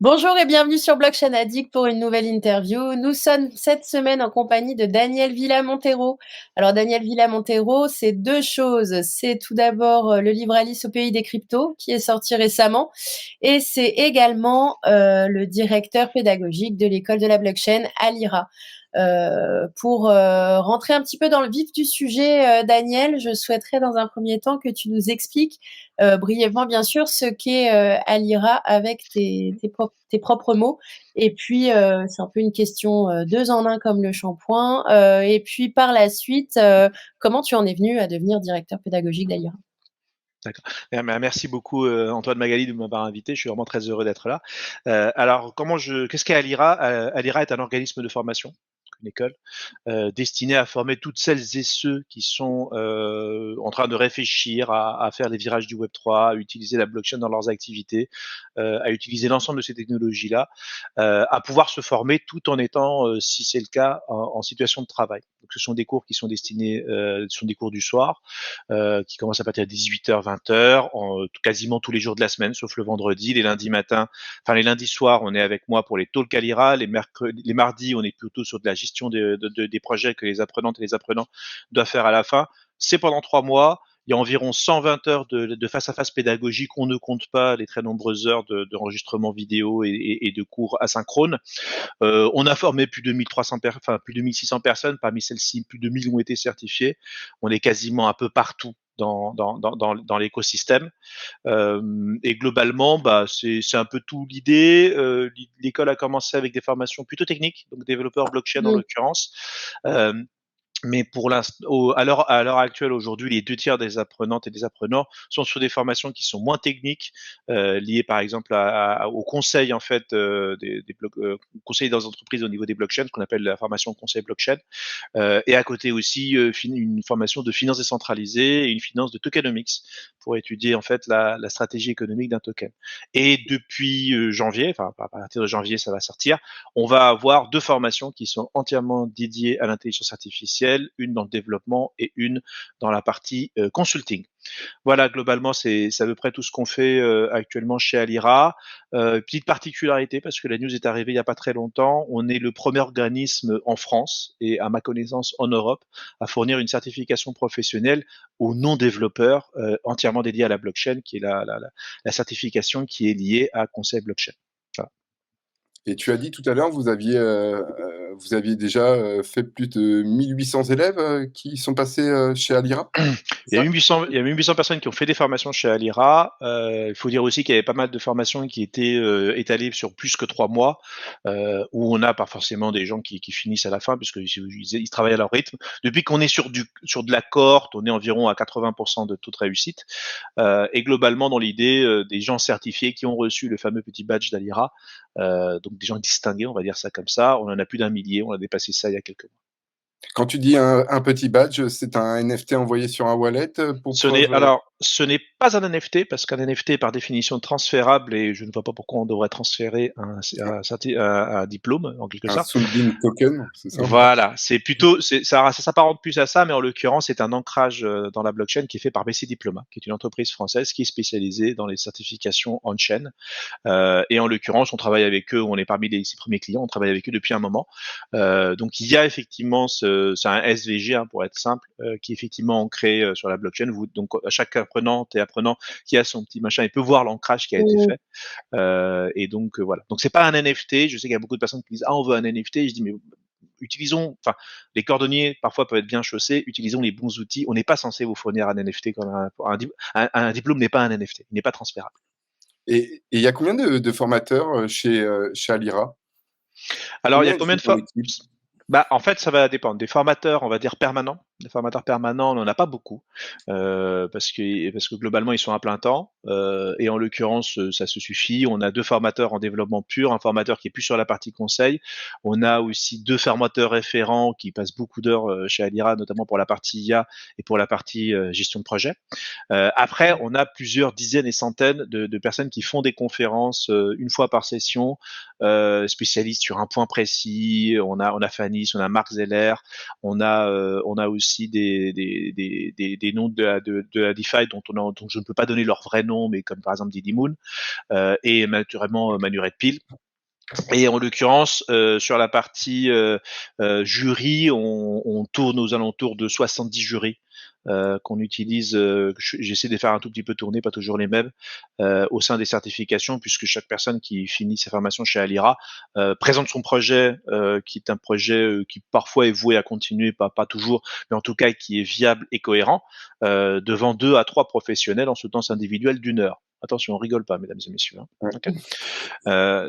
Bonjour et bienvenue sur Blockchain Addict pour une nouvelle interview. Nous sommes cette semaine en compagnie de Daniel Villa-Montero. Alors Daniel Villa-Montero, c'est deux choses. C'est tout d'abord le livre Alice au pays des cryptos qui est sorti récemment et c'est également le directeur pédagogique de l'école de la blockchain à l'IRA. Pour rentrer un petit peu dans le vif du sujet, Daniel, je souhaiterais dans un premier temps que tu nous expliques brièvement, bien sûr, ce qu'est Alira avec tes propres mots. Et puis, c'est un peu une question deux en un comme le shampoing. Et puis, par la suite, comment tu en es venu à devenir directeur pédagogique d'Alira? D'accord. Merci beaucoup Antoine Magali de m'avoir invité. Je suis vraiment très heureux d'être là. Alors, qu'est-ce qu'est Alira? Alira est un organisme de formation, une école, destinée à former toutes celles et ceux qui sont en train de réfléchir à faire les virages du Web 3, à utiliser la blockchain dans leurs activités, à utiliser l'ensemble de ces technologies-là, à pouvoir se former tout en étant, si c'est le cas, en situation de travail. Donc, ce sont des cours qui sont destinés, ce sont des cours du soir, qui commencent à partir de 18h, 20h, quasiment tous les jours de la semaine, sauf le vendredi. Les lundis matins, enfin les lundis soirs, on est avec moi pour les talks à l'IRA. Les mardis, on est plutôt sur de la gestion des projets que les apprenantes et les apprenants doivent faire à la fin. C'est pendant 3 mois. Il y a environ 120 heures de face-à-face pédagogique. On ne compte pas les très nombreuses heures d'enregistrement vidéo et de cours asynchrones. On a formé plus de 1600 personnes. Parmi celles-ci, plus de 1000 ont été certifiées. On est quasiment un peu partout dans l'écosystème. Et globalement, c'est un peu tout l'idée. L'école a commencé avec des formations plutôt techniques, donc développeur blockchain en Mm. l'occurrence. Euh, mais pour l'instant, à l'heure actuelle, aujourd'hui, les 2 tiers des apprenantes et des apprenants sont sur des formations qui sont moins techniques, liées par exemple au conseil en fait conseil dans les entreprises au niveau des blockchains, ce qu'on appelle la formation conseil blockchain, et à côté aussi une formation de finance décentralisée et une finance de tokenomics pour étudier en fait la stratégie économique d'un token. Et depuis janvier, enfin à partir de janvier, ça va sortir. On va avoir 2 formations qui sont entièrement dédiées à l'intelligence artificielle, une dans le développement et une dans la partie consulting. Voilà, globalement, c'est à peu près tout ce qu'on fait actuellement chez Alira. Petite particularité, parce que la news est arrivée il n'y a pas très longtemps, on est le premier organisme en France et à ma connaissance en Europe à fournir une certification professionnelle aux non-développeurs entièrement dédiée à la blockchain, qui est la certification qui est liée à Conseil Blockchain. Voilà. Et tu as dit tout à l'heure, vous aviez déjà fait plus de 1800 élèves qui sont passés chez Alira, c'est Il y a ça? 1800, il y a 1800 personnes qui ont fait des formations chez Alira. Il faut dire aussi qu'il y avait pas mal de formations qui étaient étalées sur plus que 3 mois, où on a pas forcément des gens qui finissent à la fin, puisqu'ils travaillent à leur rythme. Depuis qu'on est sur de la cohorte, on est environ à 80% de taux de réussite. Et globalement, dans l'idée, des gens certifiés qui ont reçu le fameux petit badge d'Alira, donc des gens distingués, on va dire ça comme ça. On en a plus d'un millier, on a dépassé ça il y a quelques mois. Quand tu dis un petit badge, c'est un NFT envoyé sur un wallet pour preuve. Ce n'est pas un NFT parce qu'un NFT est par définition transférable et je ne vois pas pourquoi on devrait transférer un diplôme en quelque Un sorte. Soulbean token, c'est ça? Voilà, c'est plutôt, ça s'apparente plus à ça, mais en l'occurrence, c'est un ancrage dans la blockchain qui est fait par BC Diploma, qui est une entreprise française qui est spécialisée dans les certifications on-chain. Et en l'occurrence, on travaille avec eux, on est parmi ses premiers clients, on travaille avec eux depuis un moment. Donc il y a effectivement c'est un SVG pour être simple, qui est effectivement ancré sur la blockchain. Donc à chaque apprenante et apprenant qui a son petit machin, il peut voir l'ancrage qui a été Mm. fait. Et donc voilà. Donc c'est pas un NFT. Je sais qu'il y a beaucoup de personnes qui disent on veut un NFT. Je dis mais utilisons, enfin, les cordonniers parfois peuvent être bien chaussés, utilisons les bons outils. On n'est pas censé vous fournir un NFT comme un diplôme n'est pas un NFT, il n'est pas transférable. Et il y a combien de formateurs chez Alira? Alors, il y a Combien combien sont de dans fois l'équipe? en fait, ça va dépendre. Des formateurs, on va dire permanents. Des formateurs permanents, on n'en a pas beaucoup, parce que globalement, ils sont à plein temps. Et en l'occurrence, ça se suffit. On a 2 formateurs en développement pur, un formateur qui est plus sur la partie conseil. On a aussi 2 formateurs référents qui passent beaucoup d'heures chez Alira, notamment pour la partie IA et pour la partie gestion de projet. Après, on a plusieurs dizaines et centaines de personnes qui font des conférences une fois par session, spécialistes sur un point précis. On a Fanny, on a Marc Zeller, on a aussi des noms de la DeFi dont je ne peux pas donner leur vrai nom, mais comme par exemple Didi Moon, et naturellement Manu Redpill. Et en l'occurrence, sur la partie jury, on tourne aux alentours de 70 jurys qu'on utilise. J'essaie de faire un tout petit peu tourner, pas toujours les mêmes, au sein des certifications, puisque chaque personne qui finit sa formation chez Alira présente son projet, qui est un projet qui parfois est voué à continuer, pas toujours, mais en tout cas qui est viable et cohérent, devant 2 à 3 professionnels en soutenance individuelle d'1 heure. Attention, on rigole pas, mesdames et messieurs. Hein. Ouais. Okay.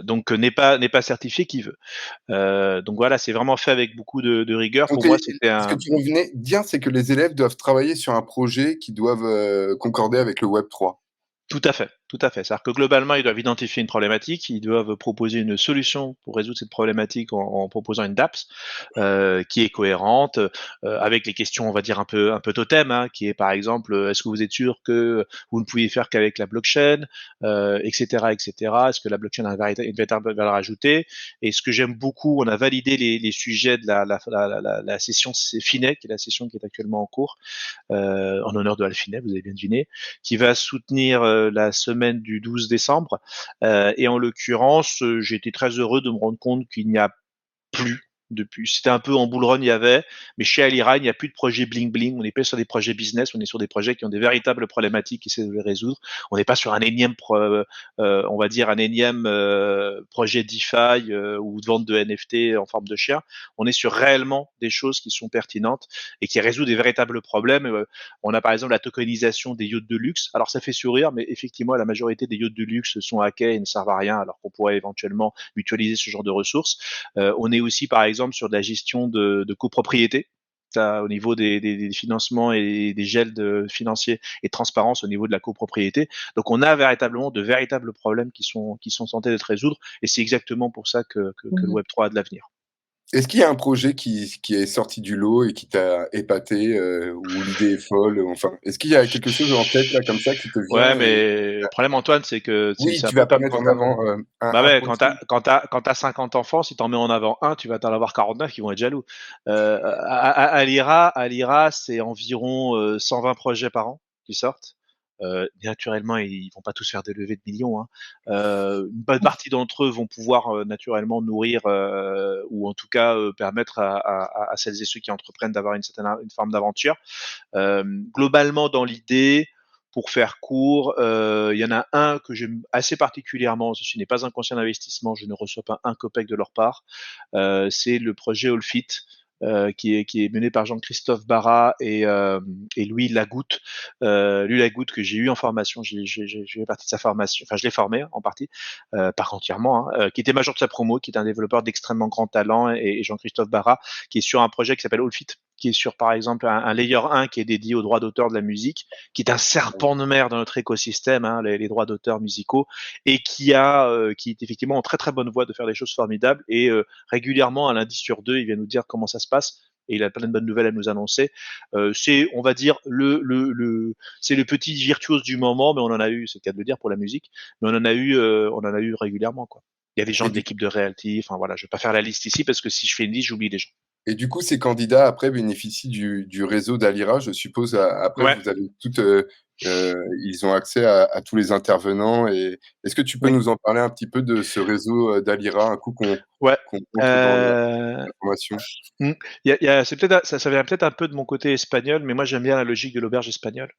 Donc n'est pas certifié qui veut. Donc voilà, c'est vraiment fait avec beaucoup de rigueur. Donc, Pour moi, c'était ce que un. tu revenais dire, c'est que les élèves doivent travailler sur un projet qui doivent concorder avec le Web3. Tout à fait, tout à fait. C'est-à-dire que globalement, ils doivent identifier une problématique, ils doivent proposer une solution pour résoudre cette problématique en proposant une DApps qui est cohérente, avec les questions, on va dire un peu totem, hein, qui est par exemple, est-ce que vous êtes sûr que vous ne pouvez faire qu'avec la blockchain, etc., etc. Est-ce que la blockchain a une véritable valeur ajoutée? Et ce que j'aime beaucoup, on a validé les sujets de la session Finet, qui est la session qui est actuellement en cours, en honneur de Alfinet, vous avez bien deviné, qui va soutenir la semaine du 12 décembre. Et en l'occurrence, j'ai été très heureux de me rendre compte qu'il n'y a plus depuis. C'était un peu en bull run, il y avait, mais chez Alira, il n'y a plus de projet bling bling. On n'est pas sur des projets business, on est sur des projets qui ont des véritables problématiques et essaient de les résoudre. On n'est pas sur un énième, on va dire un énième projet DeFi ou de vente de NFT en forme de chien. On est sur réellement des choses qui sont pertinentes et qui résout des véritables problèmes. On a par exemple la tokenisation des yachts de luxe. Alors ça fait sourire, mais effectivement, la majorité des yachts de luxe sont hackés et ne servent à rien, alors qu'on pourrait éventuellement mutualiser ce genre de ressources. On est aussi, par exemple, sur de la gestion de copropriété. Au niveau des financements et des gels financiers et de transparence au niveau de la copropriété. Donc on a véritablement de véritables problèmes qui sont tentés d'être résoudre, et c'est exactement pour ça que le Web3 a de l'avenir. Est-ce qu'il y a un projet qui est sorti du lot et qui t'a épaté, où l'idée est folle? Enfin, est-ce qu'il y a quelque chose en tête là comme ça qui te Ouais, vient mais le problème, Antoine, c'est que oui, c'est un tu peu vas pas comme mettre quand en avant, bah un ouais, projet. quand t'as 50 enfants, si t'en mets en avant un, tu vas t'en avoir 49 qui vont être jaloux. À l'IRA, c'est environ 120 projets par an qui sortent. Naturellement, ils vont pas tous faire des levées de millions. Hein. Une bonne partie d'entre eux vont pouvoir naturellement nourrir ou en tout cas permettre à celles et ceux qui entreprennent d'avoir une forme d'aventure. Globalement, dans l'idée, pour faire court, il y en a un que j'aime assez particulièrement. Ceci n'est pas un conseil d'investissement, je ne reçois pas un copec de leur part. C'est le projet Allfit. Qui est mené par Jean-Christophe Barra et Louis Lagoutte. Louis Lagoutte que j'ai eu en formation, j'ai fait partie de sa formation, enfin je l'ai formé en partie, pas entièrement, hein, qui était major de sa promo, qui est un développeur d'extrêmement grand talent, et Jean-Christophe Barra qui est sur un projet qui s'appelle Allfit, qui est sur par exemple un layer 1 qui est dédié aux droits d'auteur de la musique, qui est un serpent de mer dans notre écosystème, hein, les droits d'auteur musicaux, et qui est effectivement en très très bonne voie de faire des choses formidables, et régulièrement un lundi sur 2 il vient nous dire comment ça se passe, et il a plein de bonnes nouvelles à nous annoncer. C'est, on va dire, c'est le petit virtuose du moment, mais on en a eu, c'est le cas de le dire pour la musique, mais on en a eu régulièrement, quoi. Il y a des gens de l'équipe de Realty, enfin voilà, je vais pas faire la liste ici parce que si je fais une liste, j'oublie des gens. Et du coup, ces candidats après bénéficient du réseau d'Alira, je suppose. Après, Ouais. vous avez ils ont accès à tous les intervenants. Et est-ce que tu peux Oui. nous en parler un petit peu de ce réseau d'Alira, un coup qu'on Ouais. entre dans l'information? C'est peut-être, ça vient peut-être un peu de mon côté espagnol, mais moi j'aime bien la logique de l'auberge espagnole.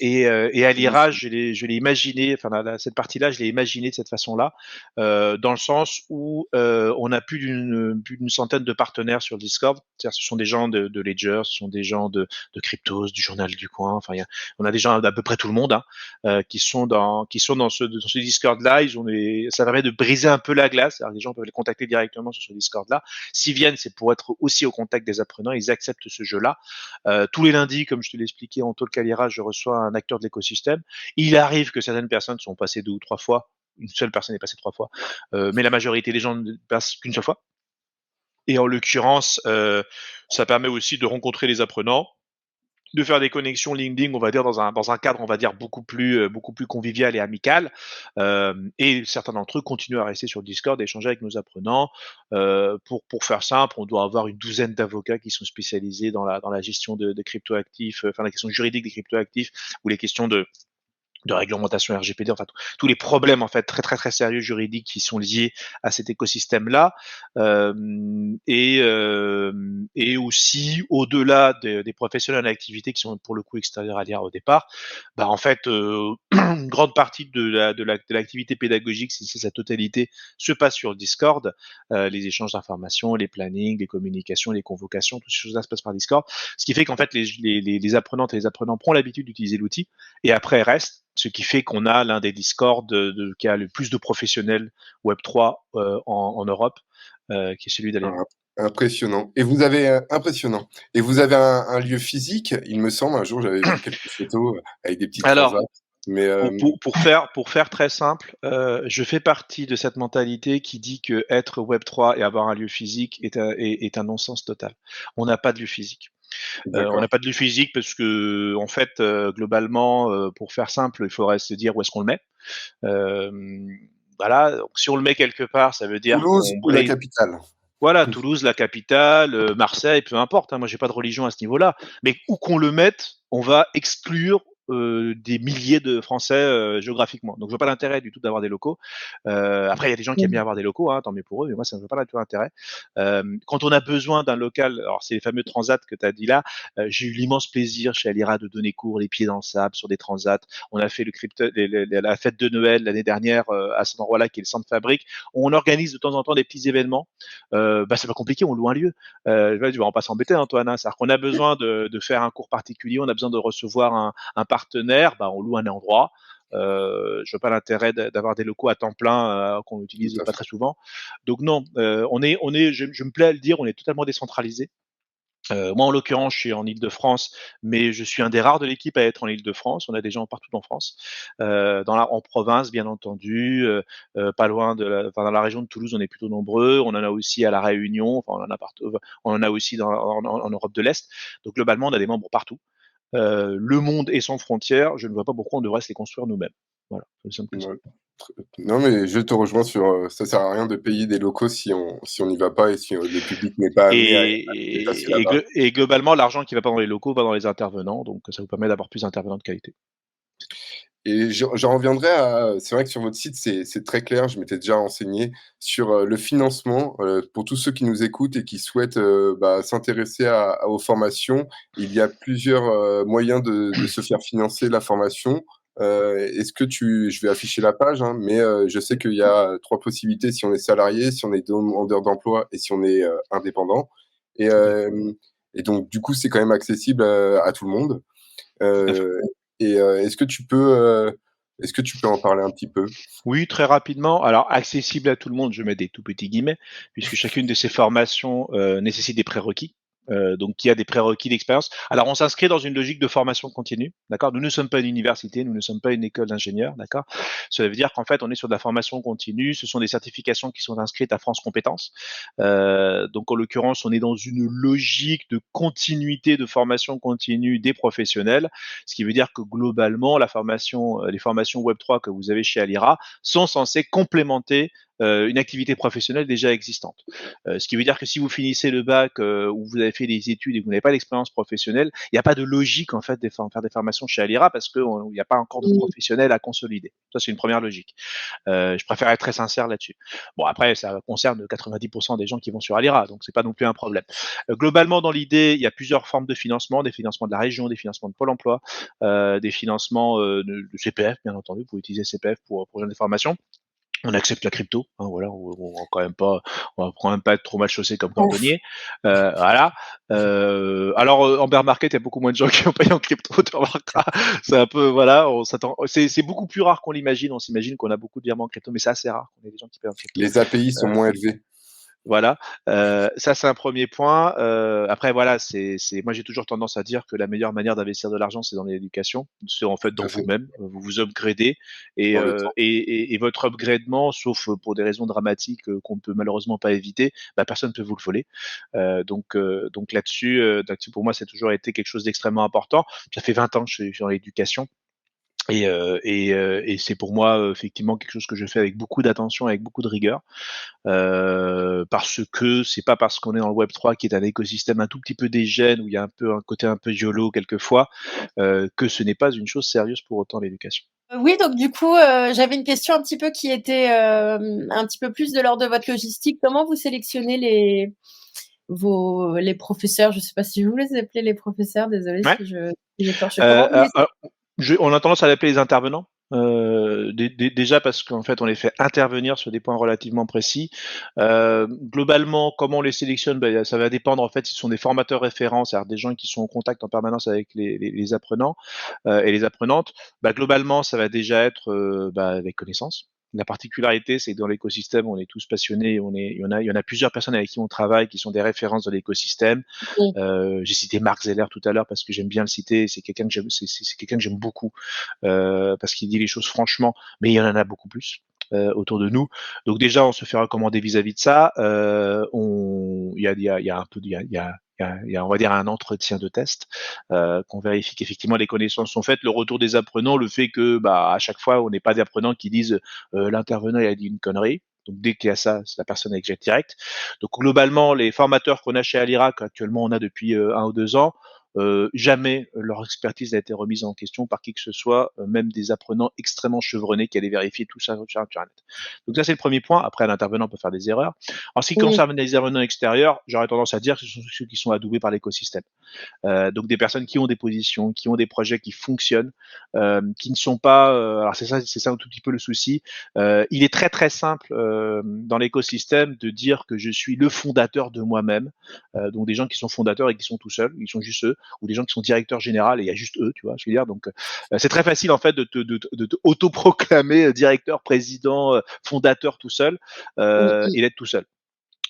Et à l'IRA, je l'ai imaginé, enfin cette partie-là, je l'ai imaginé de cette façon-là, dans le sens où on a plus d'une centaine de partenaires sur le Discord. C'est-à-dire, ce sont des gens de Ledger, ce sont des gens de Cryptos, du journal du coin. Enfin, on a des gens d'à peu près tout le monde, hein, qui sont dans ce Discord-là. Ça permet de briser un peu la glace. Alors, les gens peuvent les contacter directement sur ce Discord-là. S'ils viennent, c'est pour être aussi au contact des apprenants. Ils acceptent ce jeu-là. Tous les lundis, comme je te l'ai expliqué en talk à l'IRA, je reçois un acteur de l'écosystème. Il arrive que certaines personnes sont passées 2 ou 3 fois. Une seule personne est passée 3 fois. Mais la majorité des gens ne passent qu'une seule fois. Et en l'occurrence, ça permet aussi de rencontrer les apprenants, de faire des connexions LinkedIn, on va dire dans un cadre, on va dire beaucoup plus convivial et amical. Et certains d'entre eux continuent à rester sur Discord et échanger avec nos apprenants. Pour faire simple, on doit avoir une douzaine d'avocats qui sont spécialisés dans la gestion de cryptoactifs, enfin la question juridique des cryptoactifs ou les questions de réglementation RGPD, enfin tous les problèmes en fait très très très sérieux juridiques qui sont liés à cet écosystème-là, et aussi au-delà des professionnels d'activité qui sont pour le coup extérieurs à l'IRA au départ, bah en fait une grande partie de l'activité pédagogique, si c'est sa totalité, se passe sur Discord. Les échanges d'informations, les plannings, les communications, les convocations, toutes ces choses-là se passent par Discord, ce qui fait qu'en fait les apprenantes et les apprenants prennent l'habitude d'utiliser l'outil et après restent. Ce qui fait qu'on a l'un des Discord qui a le plus de professionnels Web3 en Europe, qui est celui d'Alira. Impressionnant. Et vous avez impressionnant. Et vous avez un lieu physique, il me semble. Un jour, j'avais vu quelques photos avec des petites Alors, transats. Mais pour faire très simple, je fais partie de cette mentalité qui dit que être Web3 et avoir un lieu physique est un non-sens total. On n'a pas de lieu physique. On n'a pas de lieu physique parce que, en fait, globalement, pour faire simple, il faudrait se dire où est-ce qu'on le met. Voilà. Donc, si on le met quelque part, ça veut dire Toulouse qu'on ou la brise. capitale? Voilà, Toulouse, la capitale, Marseille, peu importe. Hein, moi, j'ai pas de religion à ce niveau-là. Mais où qu'on le mette, on va exclure des milliers de Français géographiquement. Donc, je vois pas l'intérêt du tout d'avoir des locaux. Après, il y a des gens qui aiment bien avoir des locaux, hein, tant mieux pour eux, mais moi, ça ne veut pas du tout l'intérêt. Quand on a besoin d'un local, alors c'est les fameux transats que tu as dit là, j'ai eu l'immense plaisir chez Alira de donner cours les pieds dans le sable sur des transats. On a fait la fête de Noël l'année dernière à cet endroit-là qui est le centre fabrique. On organise de temps en temps des petits événements. C'est pas compliqué, on loue un lieu. Tu vas pas s'embêter, Antoine. Hein, c'est-à-dire qu'on a besoin de faire un cours particulier, on a besoin de recevoir un partenaire, on loue un endroit. Je vois pas l'intérêt d'avoir des locaux à temps plein qu'on n'utilise pas très souvent. Donc non, je me plais à le dire, on est totalement décentralisé. Moi, en l'occurrence, je suis en Île-de-France, mais je suis un des rares de l'équipe à être en Île-de-France. On a des gens partout en France, en province, bien entendu, pas loin dans la région de Toulouse, on est plutôt nombreux. On en a aussi à la Réunion, enfin, on en a partout. On en a aussi en Europe de l'Est. Donc globalement, on a des membres partout. Le monde est sans frontières. Je ne vois pas pourquoi on devrait se les construire nous-mêmes. Voilà, c'est simple que ça. Ouais. Non, mais je te rejoins sur ça sert à rien de payer des locaux si on n'y va pas et si le public n'est pas amené à passer là-bas. Et globalement, l'argent qui va pas dans les locaux va dans les intervenants, donc ça vous permet d'avoir plus d'intervenants de qualité. Et j'en reviendrai à. C'est vrai que sur votre site, c'est très clair. Je m'étais déjà renseigné sur le financement pour tous ceux qui nous écoutent et qui souhaitent s'intéresser aux formations. Il y a plusieurs moyens de se faire financer la formation. Est-ce que je vais afficher la page, hein, mais je sais qu'il y a 3 possibilités si on est salarié, si on est demandeur d'emploi et si on est indépendant. Et donc, du coup, c'est quand même accessible à tout le monde. Est-ce que tu peux en parler un petit peu? Oui, très rapidement. Alors, accessible à tout le monde, je mets des tout petits guillemets, puisque chacune de ces formations nécessite des prérequis. Donc, il y a des prérequis d'expérience. Alors, on s'inscrit dans une logique de formation continue, d'accord. Nous ne sommes pas une université, nous ne sommes pas une école d'ingénieurs, d'accord. Cela veut dire qu'en fait, on est sur de la formation continue. Ce sont des certifications qui sont inscrites à France Compétences. Donc, en l'occurrence, on est dans une logique de continuité de formation continue des professionnels, ce qui veut dire que globalement, les formations Web3 que vous avez chez Alira sont censées complémenter une activité professionnelle déjà existante. Ce qui veut dire que si vous finissez le bac ou vous avez fait des études et que vous n'avez pas d'expérience professionnelle, il n'y a pas de logique en fait de faire des formations chez Alira parce qu'il n'y a pas encore de professionnels à consolider. Ça, c'est une première logique. Je préfère être très sincère là-dessus. Bon, après, ça concerne 90% des gens qui vont sur Alira, donc c'est pas non plus un problème. Globalement, dans l'idée, il y a plusieurs formes de financement, des financements de la région, des financements de Pôle emploi, des financements de CPF, bien entendu, vous pouvez utiliser CPF pour des formations. On accepte la crypto, hein, voilà, on va quand même pas être trop mal chaussé comme cordonnier, voilà. Alors en bear market, il y a beaucoup moins de gens qui ont payé en crypto, tu remarqueras. C'est un peu, voilà, c'est beaucoup plus rare qu'on l'imagine. On s'imagine qu'on a beaucoup de virements en crypto, mais c'est assez rare qu'on ait des gens qui payent en crypto. Les API sont moins élevés. Voilà, ça c'est un premier point. Après voilà, moi j'ai toujours tendance à dire que la meilleure manière d'investir de l'argent, c'est dans l'éducation, c'est en fait Tout dans à fait, vous-même. Vous vous upgradez et, dans le temps. votre upgradement, sauf pour des raisons dramatiques qu'on ne peut malheureusement pas éviter, bah, personne ne peut vous le voler. Donc là-dessus, pour moi, c'est toujours été quelque chose d'extrêmement important. Ça fait 20 ans que je suis dans l'éducation. Et c'est pour moi effectivement quelque chose que je fais avec beaucoup d'attention, avec beaucoup de rigueur, parce que c'est pas parce qu'on est dans le Web 3 qui est un écosystème un tout petit peu dégène où il y a un côté un peu YOLO quelquefois, que ce n'est pas une chose sérieuse pour autant l'éducation. Oui, donc du coup, j'avais une question un petit peu qui était un petit peu plus de l'ordre de votre logistique. Comment vous sélectionnez les professeurs? Je sais pas si vous les appelez les professeurs, désolée Ouais. si j'écorche. Comment vous les... Alors, on a tendance à l'appeler les intervenants. Déjà parce qu'en fait on les fait intervenir sur des points relativement précis. Globalement, comment on les sélectionne, ça va dépendre en fait si ce sont des formateurs référents, c'est-à-dire des gens qui sont en contact en permanence avec les apprenants et les apprenantes. Globalement, ça va déjà être les connaissances. La particularité, c'est que dans l'écosystème, on est tous passionnés, il y en a plusieurs personnes avec qui on travaille qui sont des références dans l'écosystème. Oui, J'ai cité Marc Zeller tout à l'heure parce que j'aime bien le citer. C'est quelqu'un que j'aime beaucoup parce qu'il dit les choses franchement. Mais il y en a beaucoup plus autour de nous. Donc déjà, on se fait recommander vis-à-vis de ça. Il y a un peu, on va dire un entretien de test qu'on vérifie qu'effectivement les connaissances sont faites, le retour des apprenants, le fait que à chaque fois on n'est pas d'apprenants qui disent l'intervenant il a dit une connerie. Donc dès qu'il y a ça, la personne est jet direct. Donc globalement, les formateurs qu'on a chez Alira, qu'actuellement on a depuis 1 ou 2 ans, jamais leur expertise n'a été remise en question par qui que ce soit, même des apprenants extrêmement chevronnés qui allaient vérifier tout ça sur Internet. Donc ça c'est le premier point. Après, l'intervenant peut faire des erreurs. En ce qui oui, concerne les intervenants extérieurs, j'aurais tendance à dire que ce sont ceux qui sont adoubés par l'écosystème. Donc des personnes qui ont des positions, qui ont des projets qui fonctionnent, qui ne sont pas. Alors c'est ça un tout petit peu le souci. Il est très très simple dans l'écosystème de dire que je suis le fondateur de moi-même. Donc des gens qui sont fondateurs et qui sont tout seuls, ils sont juste eux, ou des gens qui sont directeurs généraux et il y a juste eux, tu vois, je veux dire. Donc c'est très facile en fait de te autoproclamer directeur, président, fondateur tout seul oui, et d'être tout seul.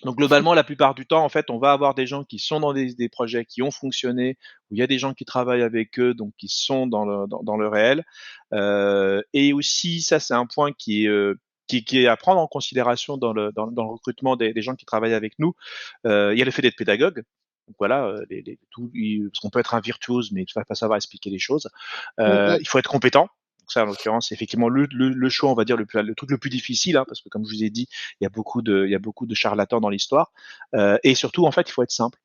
Donc globalement, la plupart du temps, en fait, on va avoir des gens qui sont dans des projets qui ont fonctionné, où il y a des gens qui travaillent avec eux, donc qui sont dans le réel. Et aussi, ça c'est un point qui est à prendre en considération dans le recrutement des gens qui travaillent avec nous. Il y a le fait d'être pédagogue. Donc voilà, parce qu'on peut être un virtuose, mais il ne faut pas savoir expliquer les choses. oui, oui, Il faut être compétent. Donc ça, en l'occurrence, c'est effectivement le choix, on va dire, le truc le plus difficile, hein, parce que comme je vous ai dit, il y a beaucoup de charlatans dans l'histoire. Et surtout, en fait, il faut être simple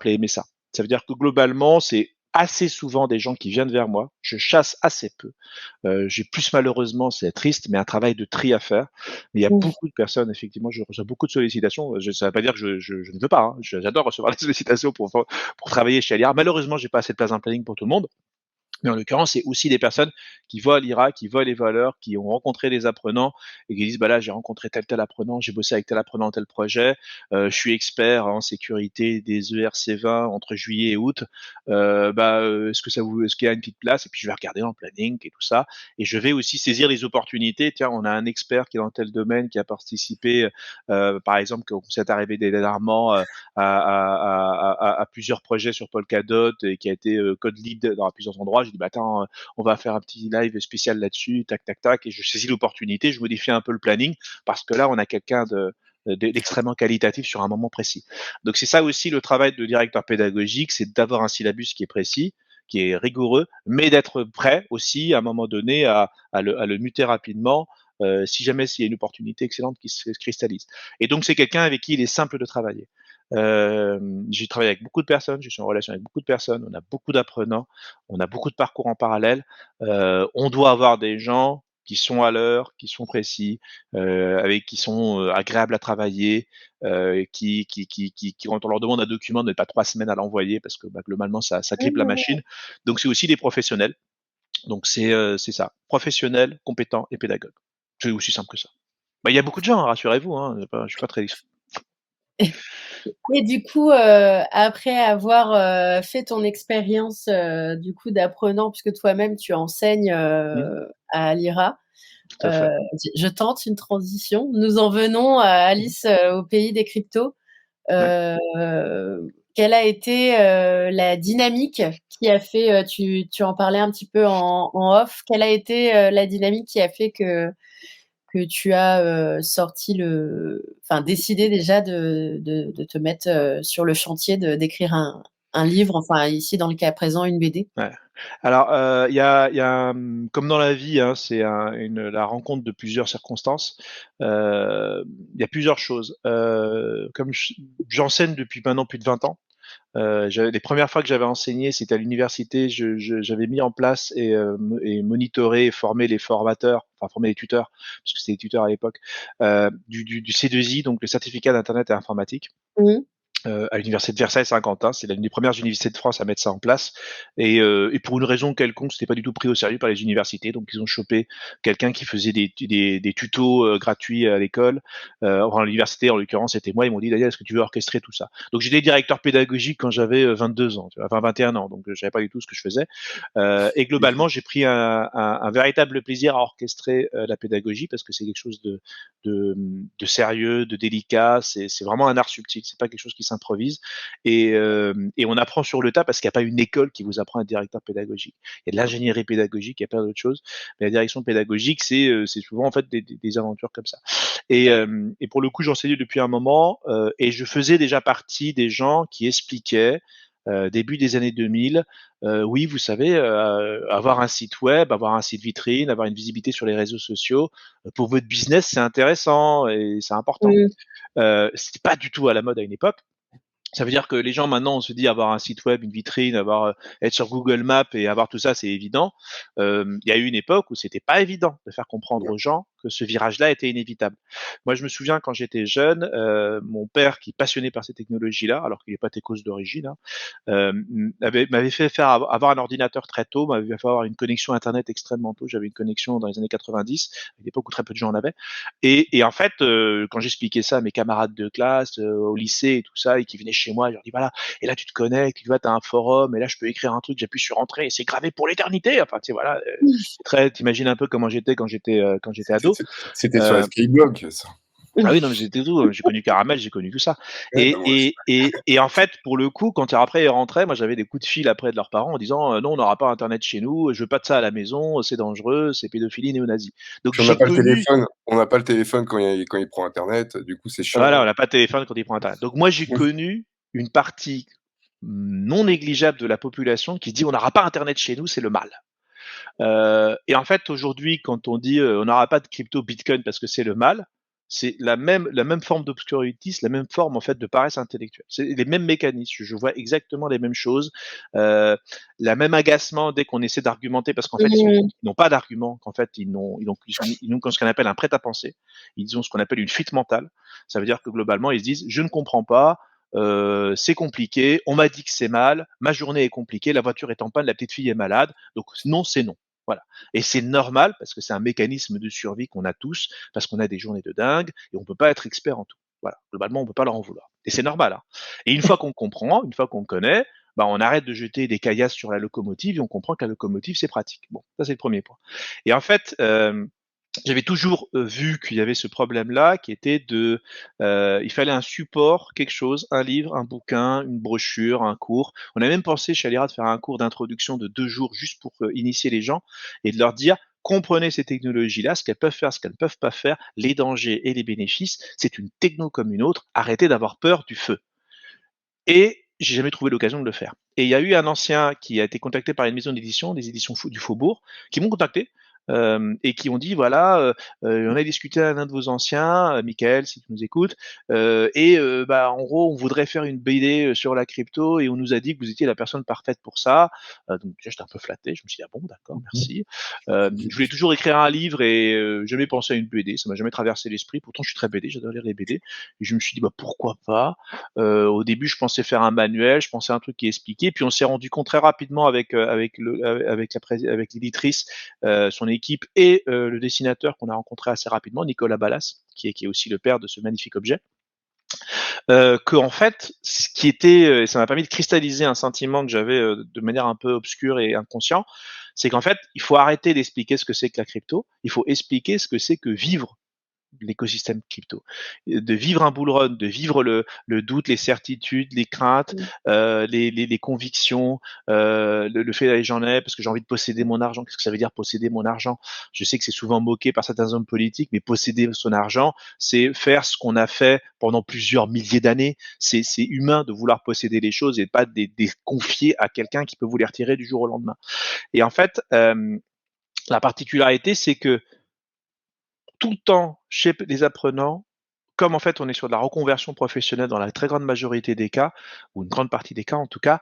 et aimer ça. Ça veut dire que globalement, c'est assez souvent des gens qui viennent vers moi. Je chasse assez peu. J'ai plus malheureusement, c'est triste, mais un travail de tri à faire. Mais il y a oui. beaucoup de personnes, effectivement, je reçois beaucoup de sollicitations. Ça ne veut pas dire que je ne veux pas. Hein. J'adore recevoir des sollicitations pour travailler chez Alira. Malheureusement, j'ai pas assez de place en planning pour tout le monde. Mais en l'occurrence, c'est aussi des personnes qui voient l'IRA, qui voient les valeurs, qui ont rencontré des apprenants et qui disent bah là j'ai rencontré tel apprenant, j'ai bossé avec tel apprenant tel projet, je suis expert en sécurité des ERC20 entre juillet et août. Est-ce qu'il y a une petite place? Et puis je vais regarder dans le planning et tout ça. Et je vais aussi saisir les opportunités. Tiens, on a un expert qui est dans tel domaine, qui a participé, par exemple, qu'on s'est arrivé dernièrement à plusieurs projets sur Polkadot et qui a été code lead dans plusieurs endroits. J'ai dit, bah, attends, on va faire un petit live spécial là-dessus, tac, tac, tac, et je saisis l'opportunité, je modifie un peu le planning parce que là, on a quelqu'un d'extrêmement qualitatif sur un moment précis. Donc c'est ça aussi le travail de directeur pédagogique, c'est d'avoir un syllabus qui est précis, qui est rigoureux, mais d'être prêt aussi à un moment donné à le muter rapidement si jamais s'il y a une opportunité excellente qui se cristallise. Et donc c'est quelqu'un avec qui il est simple de travailler. J'ai travaillé avec beaucoup de personnes, je suis en relation avec beaucoup de personnes, on a beaucoup d'apprenants, on a beaucoup de parcours en parallèle. On doit avoir des gens qui sont à l'heure, qui sont précis, avec qui sont agréables à travailler, quand on leur demande un document, ne met pas 3 semaines à l'envoyer parce que globalement ça grippe la machine. Donc c'est aussi des professionnels. Donc c'est ça, professionnel, compétent et pédagogue. C'est aussi simple que ça. Il y a beaucoup de gens, hein, rassurez-vous, hein, je suis pas très discret. Et du coup, après avoir fait ton expérience du coup d'apprenant, puisque toi-même tu enseignes Mmh. à l'IRA, Tout à fait. Je tente une transition. Nous en venons à Alice au pays des cryptos. Ouais. Quelle a été la dynamique qui a fait, tu en parlais un petit peu en off, quelle a été la dynamique qui a fait que tu as décidé déjà de te mettre sur le chantier d'écrire un livre, enfin ici dans le cas présent une BD? Ouais. Alors, il y a comme dans la vie, hein, c'est la rencontre de plusieurs circonstances. Il y a plusieurs choses. Comme j'enseigne depuis maintenant plus de 20 ans, les premières fois que j'avais enseigné, c'était à l'université. J'avais mis en place et monitoré et formé les formateurs, enfin formé les tuteurs, parce que c'était des tuteurs à l'époque, du C2I, donc le certificat d'Internet et informatique. Mmh. À l'université de Versailles-Saint-Quentin. C'est l'une des premières universités de France à mettre ça en place. Et pour une raison quelconque, c'était pas du tout pris au sérieux par les universités. Donc ils ont chopé quelqu'un qui faisait des tutos gratuits à l'école. Enfin, à l'université, en l'occurrence, c'était moi. Ils m'ont dit, Daniel, est-ce que tu veux orchestrer tout ça? Donc j'étais directeur pédagogique quand j'avais 22 ans, tu vois, enfin 21 ans. Donc je savais pas du tout ce que je faisais. Et globalement, j'ai pris un véritable plaisir à orchestrer la pédagogie parce que c'est quelque chose de sérieux, de délicat. C'est vraiment un art subtil. C'est pas quelque chose qui s'improvise. Et on apprend sur le tas parce qu'il n'y a pas une école qui vous apprend à être directeur pédagogique. Il y a de l'ingénierie pédagogique, il y a plein d'autres choses. Mais la direction pédagogique, c'est souvent en fait des aventures comme ça. Et pour le coup, j'enseignais depuis un moment et je faisais déjà partie des gens qui expliquaient début des années 2000, oui, vous savez, avoir un site web, avoir un site vitrine, avoir une visibilité sur les réseaux sociaux, pour votre business, c'est intéressant et c'est important. Mmh. C'était pas du tout à la mode à une époque. Ça veut dire que les gens maintenant, on se dit avoir un site web, une vitrine, être sur Google Maps et avoir tout ça, c'est évident. Il y a eu une époque où c'était pas évident de faire comprendre aux gens que ce virage-là était inévitable. Moi, je me souviens quand j'étais jeune, mon père, qui est passionné par ces technologies-là, alors qu'il n'est pas techos d'origine, hein, m'avait fait faire avoir un ordinateur très tôt, m'avait fait avoir une connexion Internet extrêmement tôt. J'avais une connexion dans les années 90, à l'époque où très peu de gens en avaient. Et en fait, quand j'expliquais ça à mes camarades de classe, au lycée et tout ça, et qui venaient chez moi, je leur dis voilà, et là tu te connectes, tu vois, tu as un forum, et là je peux écrire un truc, j'appuie sur entrée, et c'est gravé pour l'éternité. Enfin, tu sais, voilà, t'imagines un peu comment j'étais quand j'étais ado. C'était sur Euh, Skyblog, ça. ah oui, non, mais c'était tout. J'ai connu Caramel, j'ai connu tout ça. Ouais, bah, moi aussi. Et en fait, pour le coup, quand après ils rentraient, moi j'avais des coups de fil après de leurs parents en disant non, on n'aura pas Internet chez nous, je veux pas de ça à la maison, c'est dangereux, c'est pédophilie néo-nazi. Donc Puis j'ai connu. on n'a pas le téléphone quand il prend internet, du coup c'est chiant, Voilà, ouais. on n'a pas de téléphone quand il prend Internet. Donc moi, j'ai connu une partie non négligeable de la population qui dit on n'aura pas Internet chez nous, c'est le mal. Et en fait, aujourd'hui, quand on dit on n'aura pas de crypto Bitcoin parce que c'est le mal, c'est la même forme d'obscurantisme, la même forme en fait de paresse intellectuelle. C'est les mêmes mécanismes. Je vois exactement les mêmes choses, euh, la même agacement dès qu'on essaie d'argumenter parce qu'en fait Mmh. ils n'ont pas d'argument, qu'en fait ils ont ce qu'on appelle un prêt-à-penser, ils ont ce qu'on appelle une fuite mentale. Ça veut dire que globalement ils se disent je ne comprends pas. C'est compliqué, on m'a dit que c'est mal, ma journée est compliquée, la voiture est en panne, la petite fille est malade, donc non, c'est non. Voilà. Et c'est normal parce que c'est un mécanisme de survie qu'on a tous, parce qu'on a des journées de dingue et on peut pas être expert en tout. Voilà. Globalement, on peut pas leur en vouloir. Et c'est normal, hein. Et une fois qu'on comprend, une fois qu'on connaît, bah, on arrête de jeter des caillasses sur la locomotive et on comprend que la locomotive, c'est pratique. Bon, ça, c'est le premier point. Et en fait, j'avais toujours vu qu'il y avait ce problème-là, qui était il fallait un support, quelque chose, un livre, un bouquin, une brochure, un cours. On a même pensé chez Alira de faire un cours d'introduction de 2 jours juste pour initier les gens et de leur dire comprenez ces technologies-là, ce qu'elles peuvent faire, ce qu'elles ne peuvent pas faire, les dangers et les bénéfices. C'est une techno comme une autre. Arrêtez d'avoir peur du feu. Et j'ai jamais trouvé l'occasion de le faire. Et il y a eu un ancien qui a été contacté par une maison d'édition, des éditions du Faubourg, qui m'ont contacté et qui ont dit voilà, on a discuté avec un de vos anciens, Michael, si tu nous écoutes, bah en gros on voudrait faire une BD sur la crypto et on nous a dit que vous étiez la personne parfaite pour ça. Donc déjà j'étais un peu flatté, je me suis dit ah bon d'accord merci. Je voulais toujours écrire un livre et jamais pensé à une BD, ça m'a jamais traversé l'esprit. Pourtant je suis très BD, j'adore lire les BD. Et je me suis dit bah pourquoi pas. Au début, je pensais faire un manuel, je pensais à un truc qui expliquait, puis on s'est rendu compte très rapidement avec l'éditrice, son équipe et le dessinateur qu'on a rencontré assez rapidement, Nicolas Ballas, qui est aussi le père de ce magnifique objet, que en fait, ce qui était, ça m'a permis de cristalliser un sentiment que j'avais de manière un peu obscure et inconscient, c'est qu'en fait, il faut arrêter d'expliquer ce que c'est que la crypto, il faut expliquer ce que c'est que vivre l'écosystème crypto. De vivre un bull run, de vivre le doute, les certitudes, les craintes, Mmh. les convictions, le fait d'aller j'en ai parce que j'ai envie de posséder mon argent. Qu'est-ce que ça veut dire posséder mon argent? Je sais que c'est souvent moqué par certains hommes politiques, mais posséder son argent, c'est faire ce qu'on a fait pendant plusieurs milliers d'années. C'est humain de vouloir posséder les choses et pas des confier à quelqu'un qui peut vous les retirer du jour au lendemain. Et en fait, la particularité, c'est que tout le temps chez les apprenants, comme en fait on est sur de la reconversion professionnelle dans la très grande majorité des cas, ou une grande partie des cas en tout cas,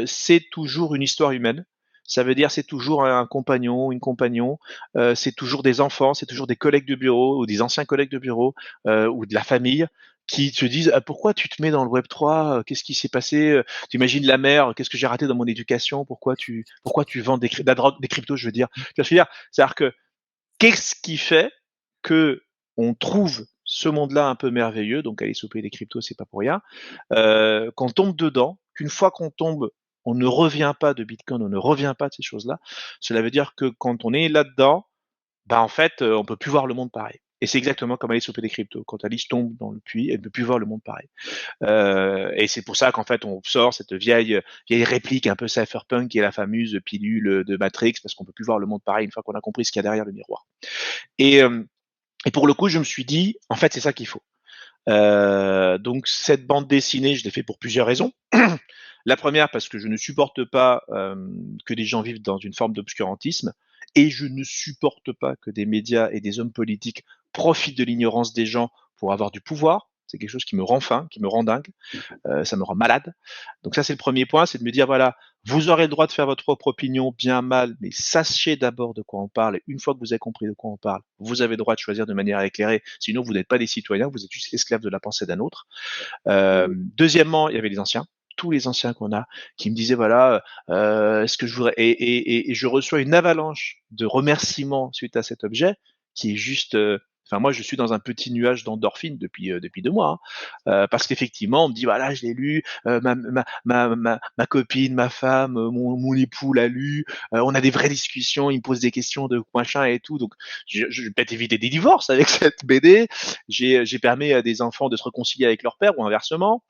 c'est toujours une histoire humaine. Ça veut dire c'est toujours un compagnon, une compagnon, c'est toujours des enfants, c'est toujours des collègues de bureau ou des anciens collègues de bureau ou de la famille qui te disent ah, pourquoi tu te mets dans le Web 3, qu'est-ce qui s'est passé, tu imagines la mère, qu'est-ce que j'ai raté dans mon éducation, pourquoi tu vends de la drogue, des cryptos je veux dire. Tu vois ce que je veux dire, c'est-à-dire que qu'est-ce qui fait que on trouve ce monde-là un peu merveilleux, donc aller au pays des cryptos, c'est pas pour rien, qu'on tombe dedans, qu'une fois qu'on tombe, on ne revient pas de Bitcoin, on ne revient pas de ces choses-là. Cela veut dire que quand on est là-dedans, bah en fait, on peut plus voir le monde pareil. Et c'est exactement comme Alice au pays des cryptos. Quand Alice tombe dans le puits, elle ne peut plus voir le monde pareil. Et c'est pour ça qu'en fait, on sort cette vieille réplique un peu cypherpunk qui est la fameuse pilule de Matrix, parce qu'on peut plus voir le monde pareil une fois qu'on a compris ce qu'il y a derrière le miroir. Et, euh, et pour le coup, je me suis dit, en fait, c'est ça qu'il faut. Donc cette bande dessinée, je l'ai fait pour plusieurs raisons. La première, parce que je ne supporte pas que des gens vivent dans une forme d'obscurantisme, et je ne supporte pas que des médias et des hommes politiques profitent de l'ignorance des gens pour avoir du pouvoir. C'est quelque chose qui me rend faim, qui me rend dingue, ça me rend malade. Donc ça, c'est le premier point, c'est de me dire, voilà, vous aurez le droit de faire votre propre opinion, bien, mal, mais sachez d'abord de quoi on parle. Et une fois que vous avez compris de quoi on parle, vous avez le droit de choisir de manière éclairée. Sinon, vous n'êtes pas des citoyens, vous êtes juste esclaves de la pensée d'un autre. Deuxièmement, il y avait les anciens. Tous les anciens qu'on a, qui me disaient voilà, est-ce que je voudrais et je reçois une avalanche de remerciements suite à cet objet qui est juste. Enfin, moi, je suis dans un petit nuage d'endorphine depuis 2 mois, hein. Parce qu'effectivement, on me dit voilà, je l'ai lu, ma copine, ma femme, mon époux l'a lu, on a des vraies discussions, il me pose des questions de machin et tout, donc je vais peut-être éviter des divorces avec cette BD. J'ai permis à des enfants de se réconcilier avec leur père ou inversement.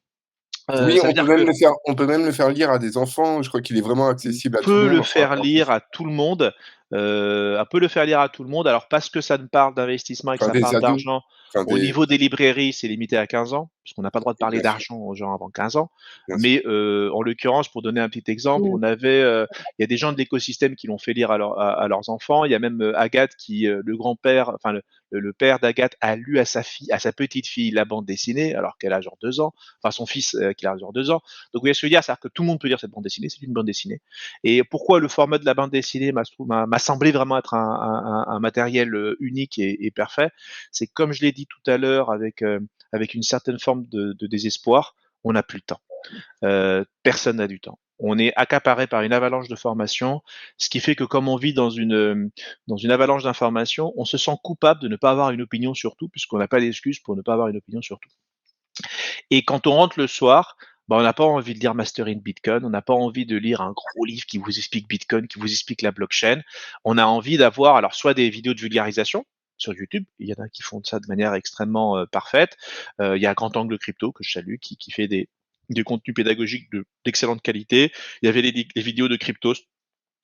Oui, Ça veut dire que on peut même le faire lire à des enfants. Je crois qu'il est vraiment on accessible à tout le peut monde. le Enfin, faire lire à tout le monde, on peut le faire lire à tout le monde. Alors parce que ça ne parle d'investissement et que enfin ça des parle ados, d'argent, enfin au des niveau des librairies, c'est limité à 15 ans, puisqu'on n'a pas le droit de parler bien sûr, d'argent aux gens avant 15 ans. bien sûr. Mais en l'occurrence, pour donner un petit exemple, Mmh. on avait, il y a des gens de l'écosystème qui l'ont fait lire à leurs enfants. Il y a même Agathe qui, le grand-père, enfin le père d'Agathe a lu à sa fille, à sa petite fille, la bande dessinée, alors qu'elle a genre 2 ans. Enfin son fils qui a genre 2 ans. Donc vous voyez ce que je veux dire, c'est-à-dire que tout le monde peut lire cette bande dessinée, c'est une bande dessinée. Et pourquoi le format de la bande dessinée m'a semblé vraiment être un matériel unique et parfait, c'est comme je l'ai dit tout à l'heure avec une certaine forme de désespoir, on n'a plus le temps. Personne n'a du temps. On est accaparé par une avalanche de formations, ce qui fait que comme on vit dans une avalanche d'informations, on se sent coupable de ne pas avoir une opinion sur tout, puisqu'on n'a pas d'excuse pour ne pas avoir une opinion sur tout. Et quand on rentre le soir, bah, on n'a pas envie de lire Mastering Bitcoin, on n'a pas envie de lire un gros livre qui vous explique Bitcoin, qui vous explique la blockchain. On a envie d'avoir alors soit des vidéos de vulgarisation sur YouTube, il y en a qui font ça de manière extrêmement parfaite. Il y a Grand Angle Crypto que je salue, qui fait des contenus pédagogiques d'excellente qualité. Il y avait les vidéos de Cryptos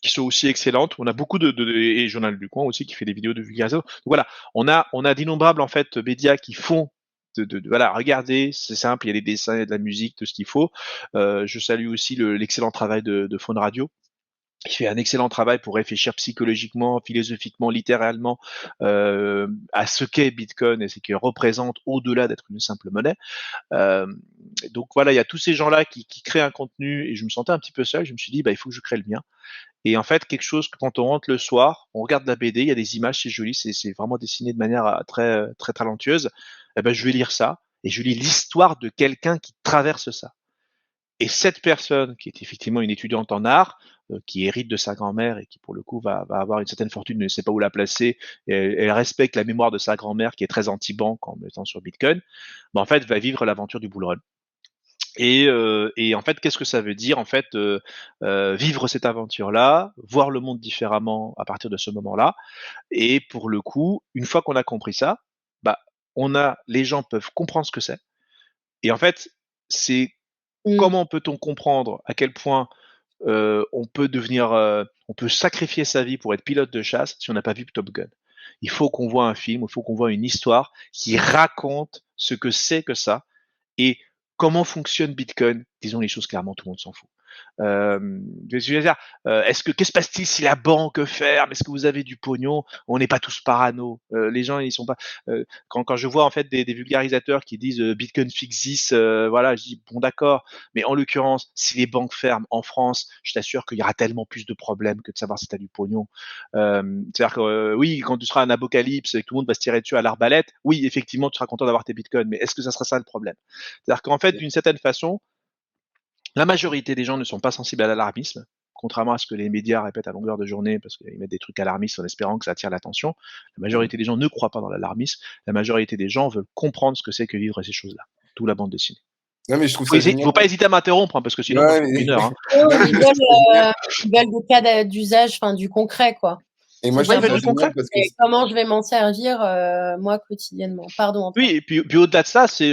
qui sont aussi excellentes. On a beaucoup et Journal du Coin aussi qui fait des vidéos de vulgarisation. Donc voilà, on a d'innombrables en fait médias qui font voilà, regardez, c'est simple, il y a des dessins, il y a de la musique, tout ce qu'il faut. Je salue aussi l'excellent travail de Faune Radio, qui fait un excellent travail pour réfléchir psychologiquement, philosophiquement, littéralement à ce qu'est Bitcoin et ce qu'il représente au-delà d'être une simple monnaie. Euh, donc voilà, il y a tous ces gens-là qui créent un contenu et je me sentais un petit peu seul. Je me suis dit, bah, il faut que je crée le mien. Et en fait, quelque chose que quand on rentre le soir, on regarde la BD, il y a des images, c'est joli, c'est vraiment dessiné de manière très très talentueuse. Eh ben, je vais lire ça et je lis l'histoire de quelqu'un qui traverse ça. Et cette personne, qui est effectivement une étudiante en art, qui hérite de sa grand-mère et qui, pour le coup, va avoir une certaine fortune, ne sait pas où la placer, et elle respecte la mémoire de sa grand-mère, qui est très anti-banque en mettant sur Bitcoin, en fait, va vivre l'aventure du bull run. Et en fait, qu'est-ce que ça veut dire en fait vivre cette aventure-là, voir le monde différemment à partir de ce moment-là. Et pour le coup, une fois qu'on a compris ça, bah, les gens peuvent comprendre ce que c'est. Et en fait, c'est Mmh. comment peut-on comprendre à quel point on peut sacrifier sa vie pour être pilote de chasse si on n'a pas vu Top Gun. Il faut qu'on voit un film, il faut qu'on voit une histoire qui raconte ce que c'est que ça et comment fonctionne Bitcoin. Disons les choses clairement, tout le monde s'en fout. Je veux dire, qu'est-ce que se passe-t-il si la banque ferme? Est-ce que vous avez du pognon? On n'est pas tous parano. Les gens, ils sont pas. Quand je vois en fait des vulgarisateurs qui disent Bitcoin fix this, voilà, je dis bon d'accord, mais en l'occurrence, si les banques ferment en France, je t'assure qu'il y aura tellement plus de problèmes que de savoir si tu as du pognon. C'est-à-dire que oui, quand tu seras un apocalypse et que tout le monde va se tirer dessus à l'arbalète, oui, effectivement, tu seras content d'avoir tes bitcoins, mais est-ce que ça sera ça le problème? C'est-à-dire qu'en fait, d'une certaine façon, la majorité des gens ne sont pas sensibles à l'alarmisme, contrairement à ce que les médias répètent à longueur de journée, parce qu'ils mettent des trucs alarmistes en espérant que ça attire l'attention. La majorité des gens ne croient pas dans l'alarmisme. La majorité des gens veulent comprendre ce que c'est que vivre ces choses-là. D'où la bande dessinée. Non, mais je trouve ça génial. Faut pas hésiter à m'interrompre, hein, parce que sinon, moi, je fais une heure. Hein. Ils veulent des cas d'usage, enfin du concret, quoi. Et moi, je trouve ça génial parce que comment je vais m'en servir moi quotidiennement. Pardon. Antoine. Oui, et puis au-delà de ça, c'est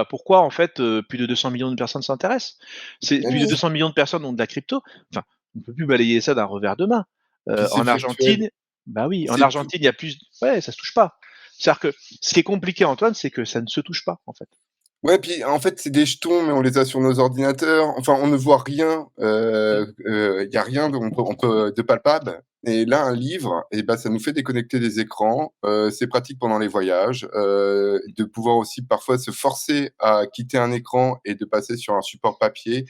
pourquoi en fait plus de 200 millions de personnes s'intéressent. Plus de 200 millions de personnes ont de la crypto. Enfin, on peut plus balayer ça d'un revers de main. En Argentine, en Argentine, il y a plus. Ouais, ça se touche pas. C'est-à-dire que ce qui est compliqué, Antoine, c'est que ça ne se touche pas en fait. Ouais, puis en fait, c'est des jetons, mais on les a sur nos ordinateurs. Enfin, on ne voit rien. Il y a rien de palpable. Et là, un livre, et ben, ça nous fait déconnecter des écrans. C'est pratique pendant les voyages, de pouvoir aussi parfois se forcer à quitter un écran et de passer sur un support papier.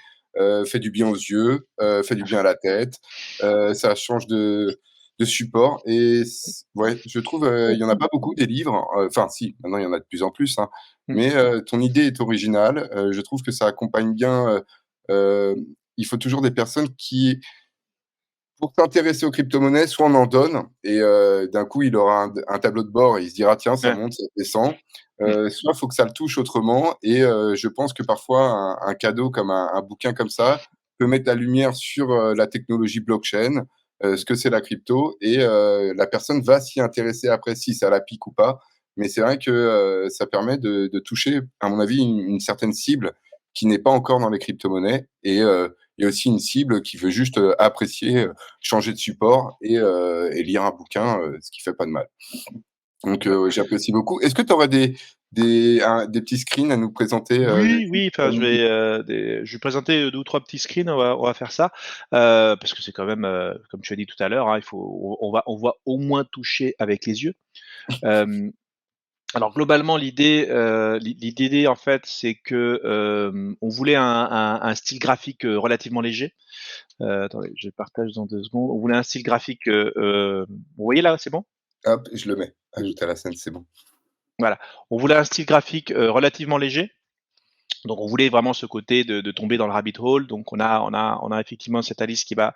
Fait du bien aux yeux, fait du bien à la tête. Ça change de support. Et ouais, je trouve, il y en a pas beaucoup des livres. Enfin, si, maintenant il y en a de plus en plus. Hein. Mais ton idée est originale. Je trouve que ça accompagne bien. Il faut toujours des personnes qui, pour s'intéresser aux crypto-monnaies, soit on en donne et d'un coup, il aura un tableau de bord et il se dira: «Tiens, ça monte, ça descend». Soit il faut que ça le touche autrement et je pense que parfois un cadeau comme un bouquin comme ça peut mettre la lumière sur, la technologie blockchain, ce que c'est la crypto et la personne va s'y intéresser après si ça la pique ou pas. Mais c'est vrai que, ça permet de toucher, à mon avis, une certaine cible qui n'est pas encore dans les crypto-monnaies et il y a aussi une cible qui veut juste, apprécier, changer de support et lire un bouquin, ce qui fait pas de mal. Donc j'apprécie beaucoup. Est-ce que tu aurais des petits screens à nous présenter, Oui, enfin, je vais présenter 2 ou 3 petits screens, on va faire ça, parce que c'est quand même, comme tu as dit tout à l'heure, hein, on va au moins toucher avec les yeux. Alors globalement, l'idée en fait, c'est que on voulait un style graphique relativement léger. Attendez, je partage dans 2 secondes. On voulait un style graphique, vous voyez là, c'est bon? Hop, je le mets. Ajoute à la scène, c'est bon. Voilà. On voulait un style graphique relativement léger. Donc on voulait vraiment ce côté de tomber dans le rabbit hole. Donc on a effectivement cette Alice qui va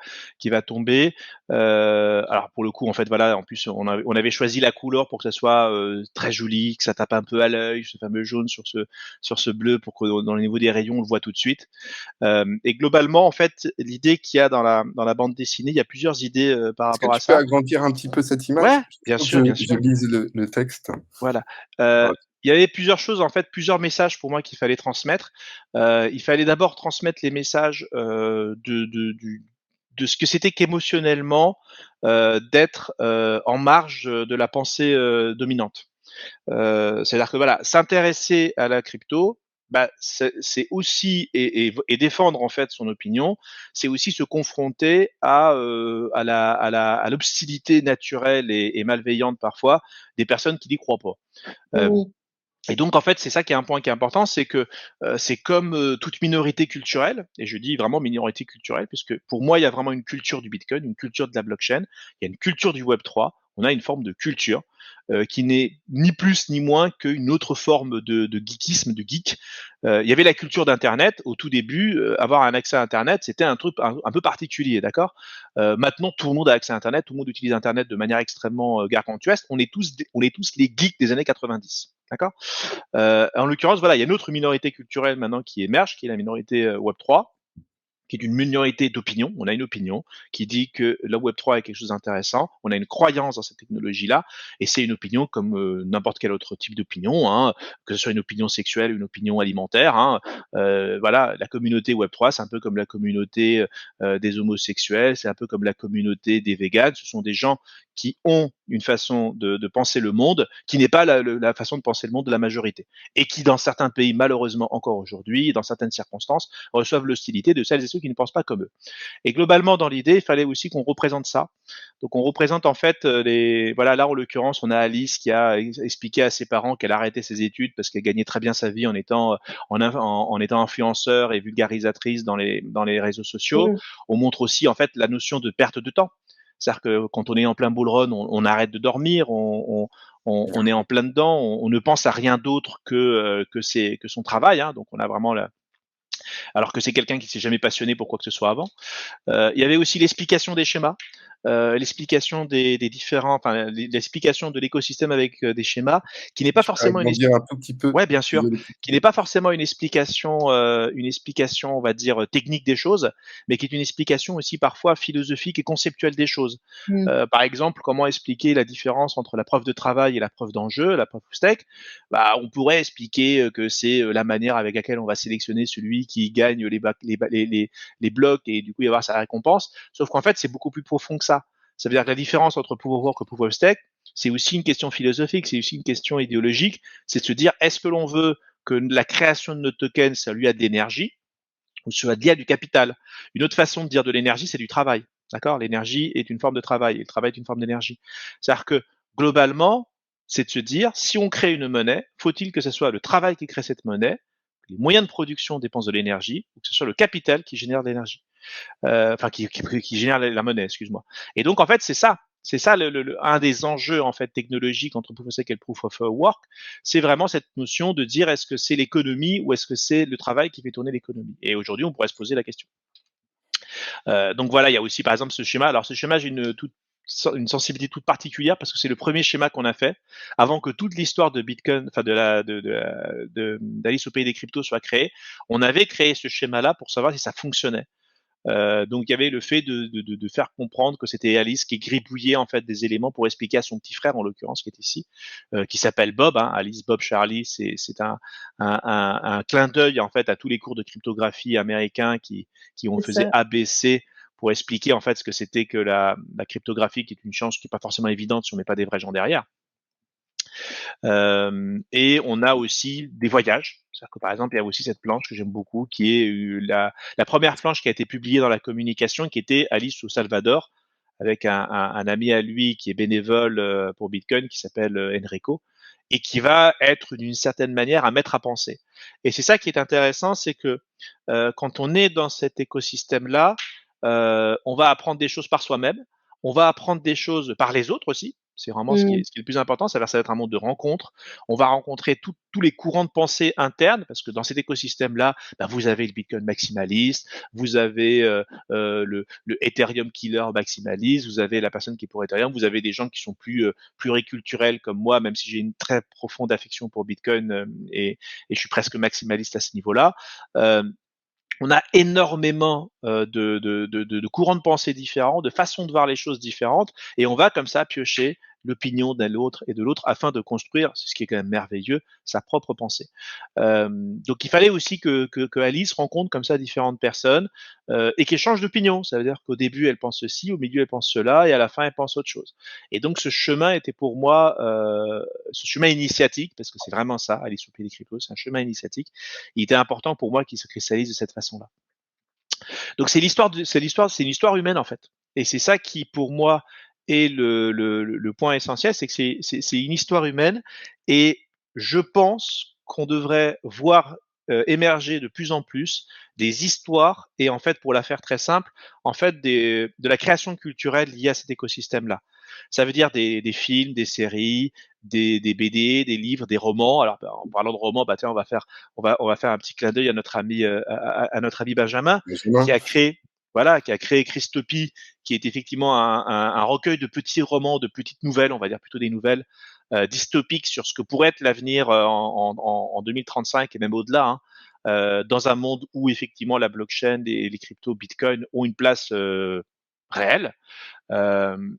tomber. Alors pour le coup en fait voilà, en plus on avait choisi la couleur pour que ça soit très joli, que ça tape un peu à l'œil, ce fameux jaune sur ce bleu pour que dans le niveau des rayons on le voit tout de suite. Et globalement en fait l'idée qu'il y a dans la bande dessinée, il y a plusieurs idées par rapport à ça. Est-ce que tu peux agrandir un petit peu cette image? Ouais, bien sûr. Je lise le texte. Voilà. Ouais. Il y avait plusieurs choses, en fait, plusieurs messages pour moi qu'il fallait transmettre. Il fallait d'abord transmettre les messages de ce que c'était qu'émotionnellement d'être en marge de la pensée dominante. C'est-à-dire que voilà, s'intéresser à la crypto, bah, c'est aussi et défendre en fait son opinion, c'est aussi se confronter à l'hostilité naturelle et malveillante parfois des personnes qui n'y croient pas. Et donc en fait, c'est ça qui est un point qui est important, c'est que c'est comme toute minorité culturelle, et je dis vraiment minorité culturelle, puisque pour moi, il y a vraiment une culture du Bitcoin, une culture de la blockchain, il y a une culture du Web 3. on a une forme de culture qui n'est ni plus ni moins qu'une autre forme de geekisme, de geek. Il y avait la culture d'Internet au tout début. Avoir un accès à Internet, c'était un truc un peu particulier, d'accord. Maintenant, tout le monde a accès à Internet, tout le monde utilise Internet de manière extrêmement gargantuesque. On est tous les geeks des années 90, d'accord. En l'occurrence, voilà, il y a une autre minorité culturelle maintenant qui émerge, qui est la minorité Web 3, qui est une minorité d'opinion. On a une opinion qui dit que la Web3 est quelque chose d'intéressant. On a une croyance dans cette technologie-là, et c'est une opinion comme n'importe quel autre type d'opinion, hein, que ce soit une opinion sexuelle, une opinion alimentaire. Hein. Voilà, la communauté Web3, c'est un peu comme la communauté des homosexuels, c'est un peu comme la communauté des véganes. Ce sont des gens qui ont une façon de penser le monde qui n'est pas la façon de penser le monde de la majorité, et qui, dans certains pays, malheureusement encore aujourd'hui, dans certaines circonstances, reçoivent l'hostilité de celles et ceux qui ne pensent pas comme eux. Et globalement, dans l'idée, il fallait aussi qu'on représente ça. Donc, on représente en fait voilà, là en l'occurrence, on a Alice qui a expliqué à ses parents qu'elle arrêtait ses études parce qu'elle gagnait très bien sa vie en étant en étant influenceur et vulgarisatrice dans les réseaux sociaux. On montre aussi en fait la notion de perte de temps. C'est-à-dire que quand on est en plein bull run, on arrête de dormir, on est en plein dedans, on ne pense à rien d'autre que son travail. Hein. Donc on a vraiment alors que c'est quelqu'un qui s'est jamais passionné pour quoi que ce soit avant. Il y avait aussi l'explication des schémas, l'explication des différents, enfin l'explication de l'écosystème avec des schémas, qui n'est pas forcément une dire un tout petit peu. Ouais, bien sûr, qui n'est pas forcément une explication, on va dire technique des choses, mais qui est une explication aussi parfois philosophique et conceptuelle des choses. Par exemple, comment expliquer la différence entre la preuve de travail et la preuve d'enjeu, la preuve of stake. Bah, on pourrait expliquer que c'est la manière avec laquelle on va sélectionner celui qui gagne les blocs et du coup y avoir sa récompense. Sauf qu'en fait, c'est beaucoup plus profond que ça. Ça veut dire que la différence entre proof of work et proof of stake, c'est aussi une question philosophique, c'est aussi une question idéologique, c'est de se dire, est-ce que l'on veut que la création de notre token, ça lui a de l'énergie, ou ça lié à du capital? Une autre façon de dire de l'énergie, c'est du travail. D'accord? L'énergie est une forme de travail, et le travail est une forme d'énergie. C'est-à-dire que, globalement, c'est de se dire, si on crée une monnaie, faut-il que ce soit le travail qui crée cette monnaie, les moyens de production dépensent de l'énergie, ou que ce soit le capital qui génère de l'énergie. Enfin, qui génère la monnaie, excuse-moi. Et donc, en fait, c'est ça. C'est ça un des enjeux en fait technologiques entre proof of stake et le proof of work, c'est vraiment cette notion de dire est-ce que c'est l'économie ou est-ce que c'est le travail qui fait tourner l'économie. Et aujourd'hui, on pourrait se poser la question. Donc voilà, il y a aussi par exemple ce schéma. Alors ce schéma, j'ai une sensibilité toute particulière parce que c'est le premier schéma qu'on a fait avant que toute l'histoire de Bitcoin, enfin d'Alice au pays des cryptos soit créée. On avait créé ce schéma-là pour savoir si ça fonctionnait. Donc il y avait le fait de faire comprendre que c'était Alice qui gribouillait en fait des éléments pour expliquer à son petit frère en l'occurrence qui est ici, qui s'appelle Bob, hein, Alice Bob Charlie, c'est un clin d'œil en fait à tous les cours de cryptographie américains qui ont faisait ABC pour expliquer en fait ce que c'était que la cryptographie, qui est une science qui n'est pas forcément évidente si on met pas des vrais gens derrière. Et on a aussi des voyages. C'est-à-dire que par exemple, il y a aussi cette planche que j'aime beaucoup, qui est la première planche qui a été publiée dans la communication, qui était Alice au Salvador, avec un ami à lui qui est bénévole pour Bitcoin, qui s'appelle Enrico, et qui va être d'une certaine manière à mettre à penser. Et c'est ça qui est intéressant, c'est que quand on est dans cet écosystème-là, on va apprendre des choses par soi-même, on va apprendre des choses par les autres aussi. C'est vraiment ce qui est le plus important, ça va être un monde de rencontres. On va rencontrer tous les courants de pensée internes, parce que dans cet écosystème-là, bah, vous avez le Bitcoin maximaliste, vous avez le Ethereum killer maximaliste, vous avez la personne qui est pour Ethereum, vous avez des gens qui sont plus pluriculturels comme moi, même si j'ai une très profonde affection pour Bitcoin et je suis presque maximaliste à ce niveau-là. On a énormément de courants de pensée différents, de façons de voir les choses différentes, et on va comme ça piocher l'opinion d'un l'autre et de l'autre afin de construire, c'est ce qui est quand même merveilleux, sa propre pensée. Donc il fallait aussi que Alice rencontre comme ça différentes personnes et qu'elle change d'opinion. Ça veut dire qu'au début elle pense ceci, au milieu elle pense cela, et à la fin elle pense autre chose. Et donc ce chemin était pour moi, ce chemin initiatique, parce que c'est vraiment ça, Alice au pays des cryptos, c'est un chemin initiatique. Il était important pour moi qu'il se cristallise de cette façon-là. Donc c'est une histoire humaine en fait. Et c'est ça qui pour moi est le point essentiel, c'est que c'est une histoire humaine, et je pense qu'on devrait voir émerger de plus en plus des histoires et en fait, pour la faire très simple, en fait, de la création culturelle liée à cet écosystème-là. Ça veut dire des films, des séries, des BD, des livres, des romans. Alors, en parlant de romans, bah tiens, on va faire un petit clin d'œil à notre ami, à notre ami Benjamin, qui a créé, voilà, qui a créé Christopie, qui est effectivement un recueil de petits romans, de petites nouvelles, on va dire plutôt des nouvelles dystopiques sur ce que pourrait être l'avenir en 2035 et même au-delà, hein, dans un monde où effectivement la blockchain et les cryptos, Bitcoin ont une place réelle.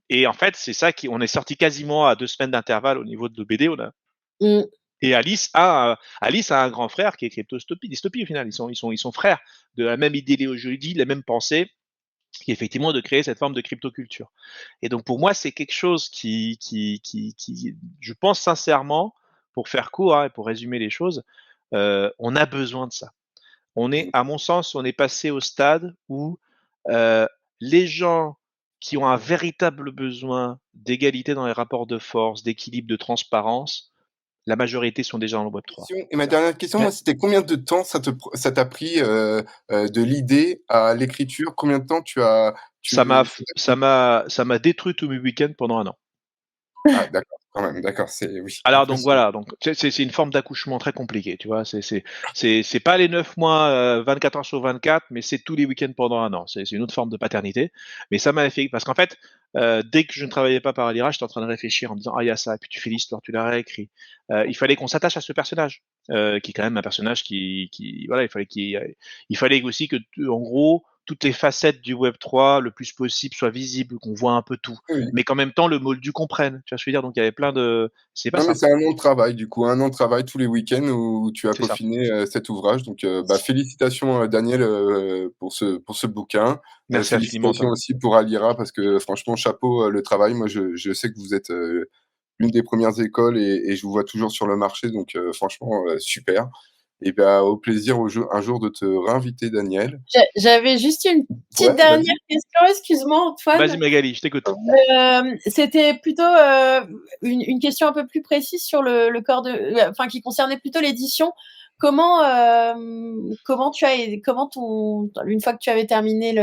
Et en fait, c'est ça on est sorti quasiment à 2 semaines d'intervalle au niveau de l'OBD. Mm. Et Alice a un grand frère qui est Cryptostopie, Dystopie au final. Ils sont frères de la même idéologie, la même pensée, qui est effectivement de créer cette forme de cryptoculture. Et donc pour moi, c'est quelque chose qui, je pense sincèrement, pour faire court, hein, et pour résumer les choses, on a besoin de ça. À mon sens, on est passé au stade où euh, les gens qui ont un véritable besoin d'égalité dans les rapports de force, d'équilibre, de transparence, la majorité sont déjà dans le Web3. Et ma dernière question, moi, c'était combien de temps ça t'a pris de l'idée à l'écriture? Combien de temps Ça m'a détruit tous mes week-ends pendant un an. Ah, d'accord, quand même, d'accord, oui. Alors donc voilà, donc c'est une forme d'accouchement très compliquée, tu vois. C'est pas les 9 mois, 24 heures sur 24, mais c'est tous les week-ends pendant un an. C'est une autre forme de paternité, mais ça m'a fait parce qu'en fait, dès que je ne travaillais pas par Alira, j'étais en train de réfléchir en me disant ah il y a ça, et puis tu fais l'histoire, tu l'as réécrit. Il fallait qu'on s'attache à ce personnage, qui est quand même un personnage qui voilà, il fallait aussi que en gros toutes les facettes du Web 3 le plus possible soient visibles, qu'on voit un peu tout, Oui. mais qu'en même temps le moldu comprenne. Tu vois ce que je veux dire? Donc il y avait plein de, c'est pas Non, mais simple. c'est un an de travail, du coup, un an de travail tous les week-ends où tu as C'est ça. peaufiné cet ouvrage. Donc, félicitations, Daniel, pour ce bouquin. Merci infiniment, Félicitations Antoine. aussi pour Alira, parce que franchement, chapeau le travail. Moi, je sais que vous êtes l'une des premières écoles et je vous vois toujours sur le marché. Donc, franchement, super. Et au plaisir un jour de te réinviter, Daniel. J'avais juste une petite Ouais, dernière vas-y. question, excuse-moi Vas-y Antoine. Magali, je t'écoute. C'était plutôt une question un peu plus précise sur le corps enfin qui concernait plutôt l'édition. Comment une fois que tu avais terminé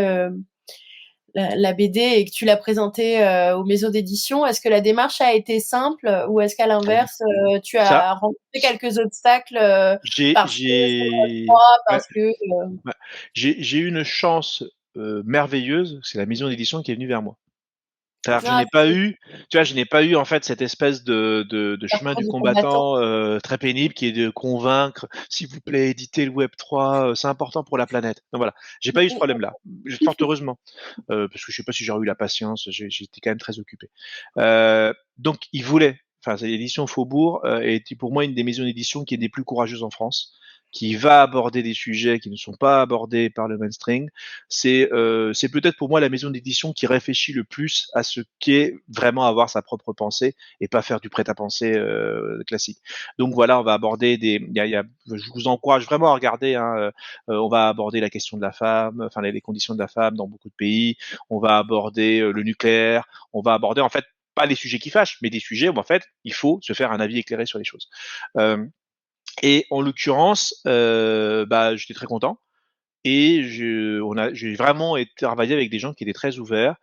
la BD et que tu l'as présentée aux maisons d'édition, est-ce que la démarche a été simple ou est-ce qu'à l'inverse tu Ça, as rencontré quelques obstacles j'ai, parce que c'est le Web j'ai, 3, ouais, parce que ouais. J'ai eu une chance merveilleuse. C'est la maison d'édition qui est venue vers moi. C'est-à-dire que je ah, n'ai pas eu, tu vois, je n'ai pas eu en fait cette espèce de chemin parcours du du combattant. combattant très pénible qui est de convaincre, s'il vous plaît, éditez le Web 3, c'est important pour la planète. Donc voilà, j'ai pas eu ce problème-là, fort heureusement, parce que je sais pas si j'aurais eu la patience, j'étais quand même très occupé. Donc ils voulaient, enfin c'est l'édition Faubourg est pour moi une des maisons d'édition qui est des plus courageuses en France, qui va aborder des sujets qui ne sont pas abordés par le mainstream. C'est peut-être pour moi la maison d'édition qui réfléchit le plus à ce qu'est vraiment avoir sa propre pensée et pas faire du prêt-à-penser classique. Donc voilà, on va aborder je vous encourage vraiment à regarder, hein, on va aborder la question de la femme, enfin les conditions de la femme dans beaucoup de pays, on va aborder le nucléaire, on va aborder en fait pas les sujets qui fâchent, mais des sujets où en fait il faut se faire un avis éclairé sur les choses. Et en l'occurrence, j'étais très content et j'ai vraiment été travaillé avec des gens qui étaient très ouverts,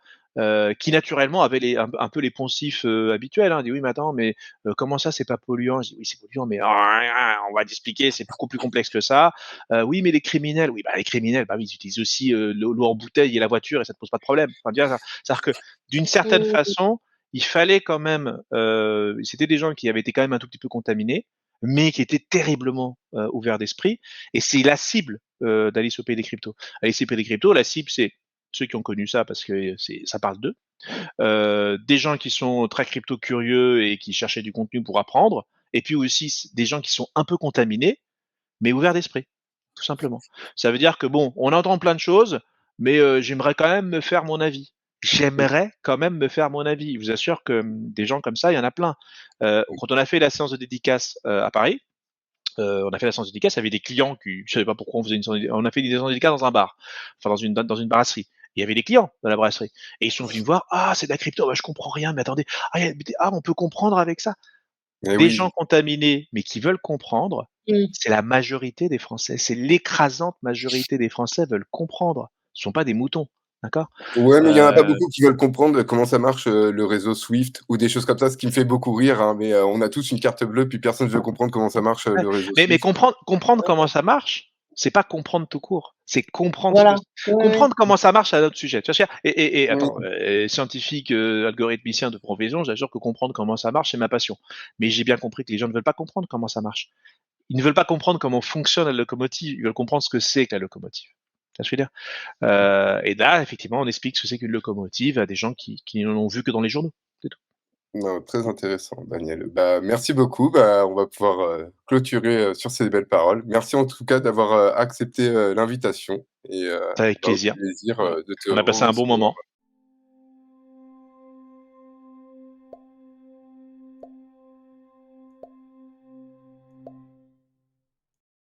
qui naturellement avaient un peu les poncifs habituels. Hein, dit oui, mais attends, mais comment ça, c'est pas polluant? Je dis oui, c'est polluant, mais on va t'expliquer, c'est beaucoup plus complexe que ça. Oui, mais les criminels, oui, les criminels, bah oui, ils utilisent aussi l'eau en bouteille et la voiture et ça te pose pas de problème. Enfin, c'est-à-dire que d'une certaine façon, il fallait quand même, c'était des gens qui avaient été quand même un tout petit peu contaminés, mais qui étaient terriblement ouverts d'esprit. Et c'est la cible d'Alice au Pays des Cryptos. Alice au Pays des Cryptos, la cible, c'est ceux qui ont connu ça parce que ça parle d'eux. Des gens qui sont très crypto curieux et qui cherchaient du contenu pour apprendre. Et puis aussi des gens qui sont un peu contaminés, mais ouverts d'esprit, tout simplement. Ça veut dire que bon, on entend plein de choses, mais j'aimerais quand même me faire mon avis. J'aimerais quand même me faire mon avis. Je vous assure que des gens comme ça, il y en a plein. Quand on a fait la séance de dédicace à Paris, on a fait la séance de dédicace avec des clients qui, je savais pas pourquoi on faisait on a fait une séance de dédicace dans un bar, enfin dans une brasserie. Il y avait des clients dans la brasserie et ils sont venus me voir. Ah, c'est de la crypto, je comprends rien, mais attendez, on peut comprendre avec ça. Et Des oui, gens contaminés, mais qui veulent comprendre, Mmh. c'est la majorité des Français. C'est l'écrasante majorité des Français veulent comprendre. Ce sont pas des moutons, d'accord? ouais, mais il y en a pas Heu, beaucoup qui veulent comprendre comment ça marche, le réseau Swift ou des choses comme ça, ce qui me fait beaucoup rire, hein, mais on a tous une carte bleue, puis personne veut comprendre comment ça marche, ouais, le réseau mais Swift. comprendre comment ça marche, c'est pas comprendre tout court. C'est comprendre ce que Voilà. Oui, oui. comprendre comment ça marche, c'est un autre sujet. Tu vois ce que je veux dire? Et Oui, attends, scientifique, algorithmicien de profession, j'assure que comprendre comment ça marche, c'est ma passion. Mais j'ai bien compris que les gens ne veulent pas comprendre comment ça marche. Ils ne veulent pas comprendre comment fonctionne la locomotive, ils veulent comprendre ce que c'est que la locomotive. Tu vois ce que je veux dire? Et là, effectivement, on explique ce que c'est qu'une locomotive à des gens qui n'en ont vu que dans les journaux. C'est tout. non, très intéressant, Daniel. Bah, merci beaucoup. Bah, on va pouvoir, clôturer, sur ces belles paroles. Merci en tout cas d'avoir, accepté, l'invitation et Avec bah, au plaisir. plaisir, de te On a passé un bon recevoir. moment.